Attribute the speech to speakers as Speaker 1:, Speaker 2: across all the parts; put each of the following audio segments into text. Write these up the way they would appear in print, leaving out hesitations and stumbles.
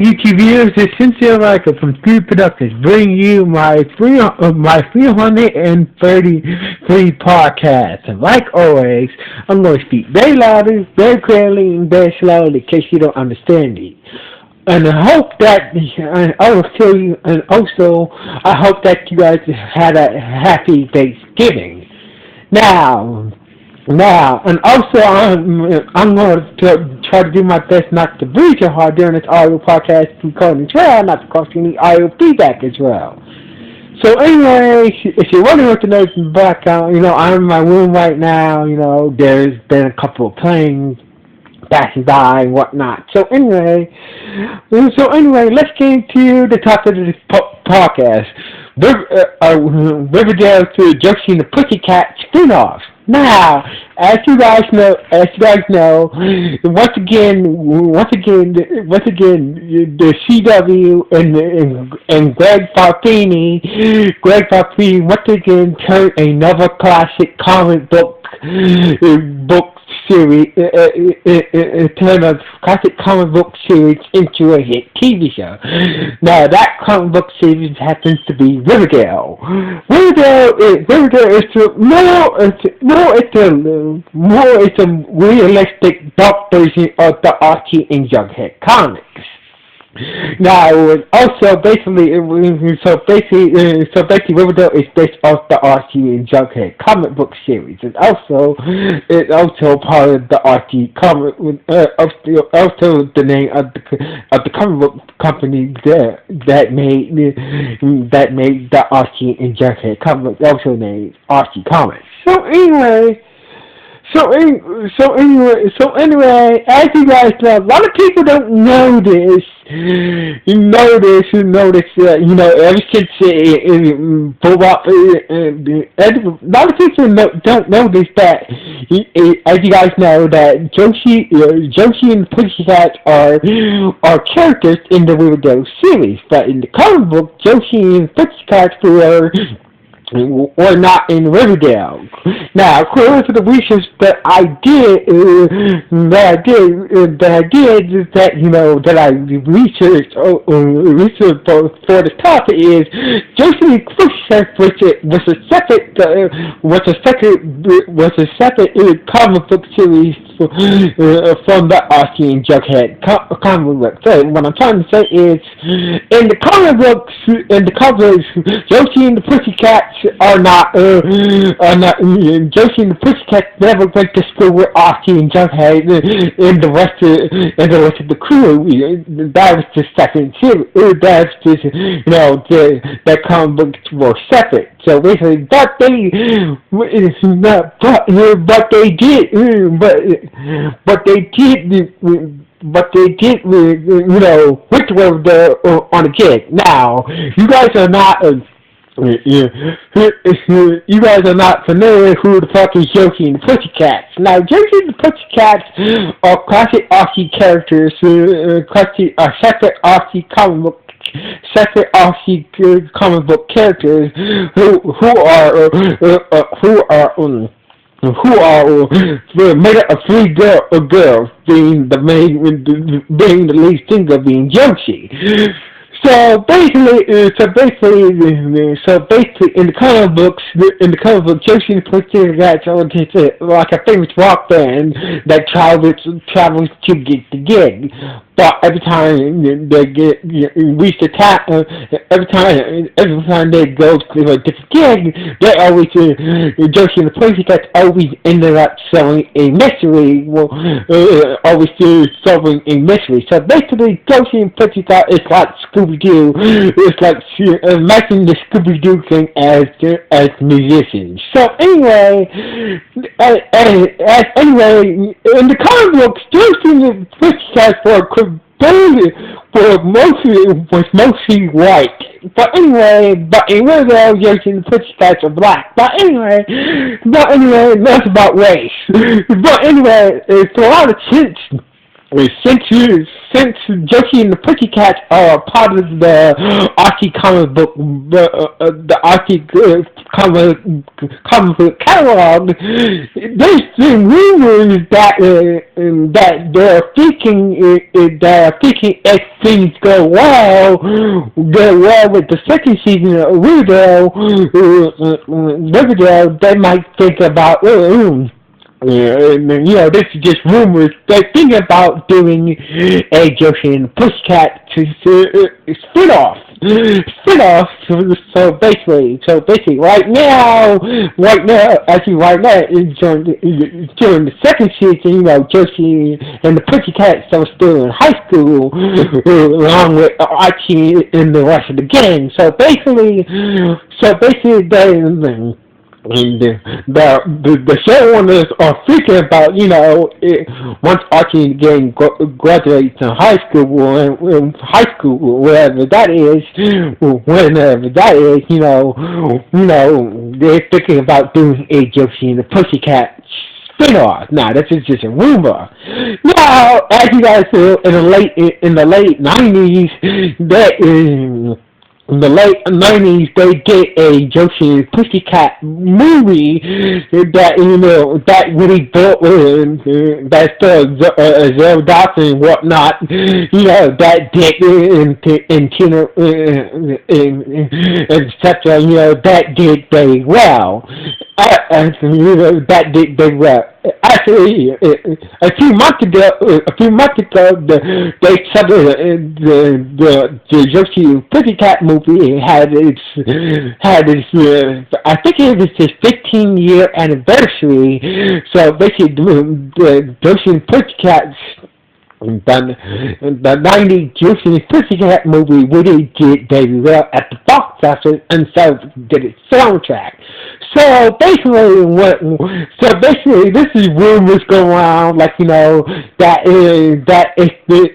Speaker 1: YouTube viewers, it's Sincere Michael from Three Productions, bringing you my 333 podcast. And like always, I'm going to speak very loudly, very clearly, and very slowly in case you don't understand me. And I hope that I will tell you, and also I hope that you guys had a happy Thanksgiving. Now, and also I'm going to try to do my best not to breathe too hard during this audio podcast recording as well, not to cause any audio feedback as well. So anyway, if you're wondering what the noise in the background, I'm in my room right now. There's been a couple of planes passing by and whatnot. So anyway, let's get into the topic of this podcast. Riverdale to Josie and the Pussycats spin-off. Now, as you guys know, once again, the CW and Greg Farfini once again turned another classic comic book series, turned a classic comic book series into a hit TV show. Now, that comic book series happens to be Riverdale. Riverdale is it's a realistic dark version of the Archie and Jughead comics. Now, also basically, Riverdale is based off the Archie and Jughead comic book series. It's also part of the Archie comic, also the name of the comic book company that made the Archie and Jughead comic, also named Archie Comics. So anyway, as you guys know, a lot of people don't know this. Ever since a lot of people don't know this, that as you guys know, that Josie and the Pussycats are characters in the Riverdale series, but in the comic book, Josie and the Pussycats were not in Riverdale. Now, according to the research that I researched for this topic is Josie Pussycat was a separate comic book series from the Archie and Jughead comic book. So what I'm trying to say is, in the comic books, Josie and the Pussycats are not Josie and the Pussycats never went to school with Archie and Jughead and the rest of the crew. That was just separate too. That's just that comic books were separate. So basically, but they did, which were on a gig. Now, you guys are not. You guys are not familiar who the fuck is Josie and the Pussycats. Now, Josie and the Pussycats are classic Archie characters, separate Archie comic book characters who are made up of three girls, being the lead singer being Josie. So basically, in the comic book, Josie and the Pussycats are like a famous rock band that travels to get the gig. But every time they reach the top, every time they go to a different gig, they always Josie and the Pussycats always ended up solving a mystery. Always solving a mystery. So basically, Josie and Pussycats is like Scooby-Doo. It's like imagine the Scooby-Doo thing as musicians. So anyway, in the comic books, Josie and the Pussycats was mostly white. But anyway, in Riverdale, Josie and the Pussycats are black. But anyway, that's about race. But anyway, it's a lot of sense. since Josie and the Pussycats are part of the Archie comic book, the Archie comic book catalog, there's been rumors that they're thinking if things go well with the second season of Riverdale, they might think about. This is just rumors. They're thinking about doing a Josie and Pussycat spin-off. So basically, right now, during the second season, Josie and the Pussycats are still in high school, along with Archie and the rest of the gang. So basically, they. And the showrunners are thinking about, once Archie again graduates in high school, wherever that is, they're thinking about doing a Josie and the Pussycat spin-off. Now, this is just a rumor. Now, as you guys know, in the late 90s, in the late 90s, they did a Josie and Pussycat movie that really built that starred Zero Dawson and whatnot, that did etc. That did very well. That did very well. Actually, a few months ago, they said the Josie and Pussycat movie had its I think it was its 15-year anniversary. So basically, the Josie and Pussycat. The 90s Josie and Pussycat movie really did very well at the box office, and so did its soundtrack. So basically, this is rumors go around, like that the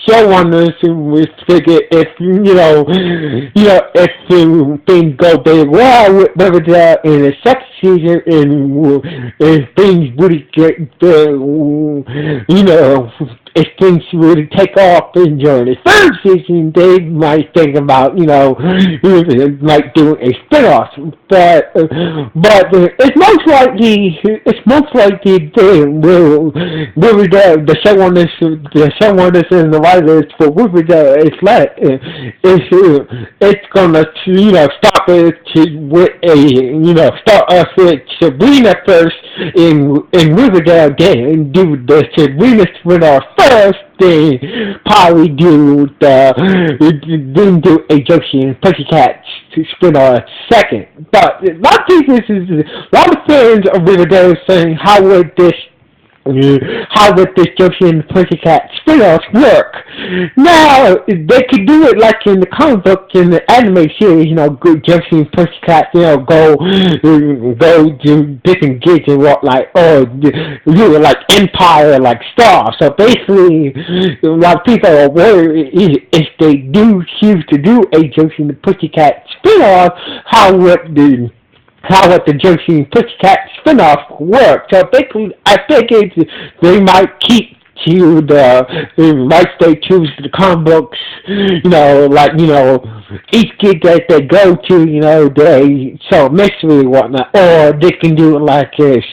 Speaker 1: showrunners will figure if things go very well with Riverdale in the second season, and if things really get if things really take off during the third season, they might think about, like doing a spin-off. But it's most likely they will the showrunners and the writers for Riverdale it's gonna start us with Sabrina first in Riverdale, then do the Sabrina spin-off first, then probably do a Josie and Pussycat spin-off second. But a lot of fans of Riverdale saying how would this Josie and Pussycat spin-offs work? Now, they could do it like in the comic book, in the anime series, Josie and Pussycat, go to different gigs and what, like Empire, like Star. So basically, a lot of people are worried if they do choose to do a Josie and Pussycat spin-off, how would the Josie and Pussycat spin-off work. So basically, I think they might keep to might stay true to the comic books, each gig that they go to, they show mystery and whatnot, or they can do like a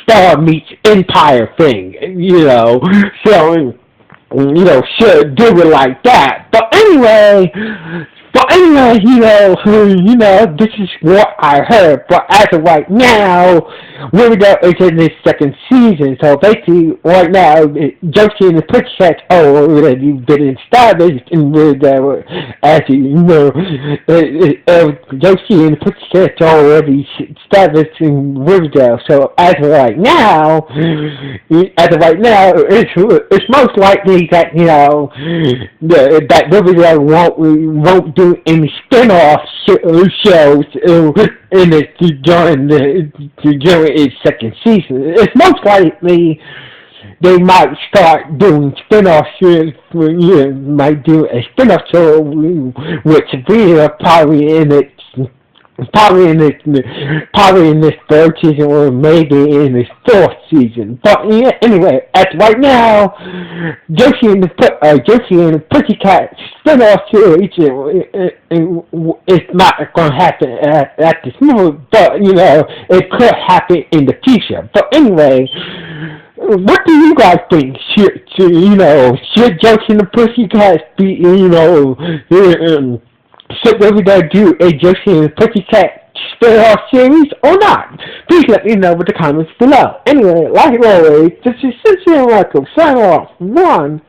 Speaker 1: Star meets Empire thing, so, should do it like that. But anyway, this is what I heard. But as of right now, Riverdale is in its second season. So basically, right now, Josie and the Pussycats already been established in Riverdale. As you know, Josie and the Pussycats already established in Riverdale. So as of right now, it's most likely that that Riverdale won't do any spin-off shows during its second season. It's most likely they might start doing spin-off shows. Might do a spin-off show with Sabrina probably in its Probably in this third season or maybe in this fourth season. But yeah, anyway, as right now, Josie and the Pussycats spin-off series it's not going to happen at this moment, but you know it could happen in the future. But anyway, what do you guys think? Should Josie and the Pussycats be should Riverdale do a Josie and the Pussycat spin-off series or not? Please let me know in the comments below. Anyway, like always, this is Sincere Michael signing off. 1,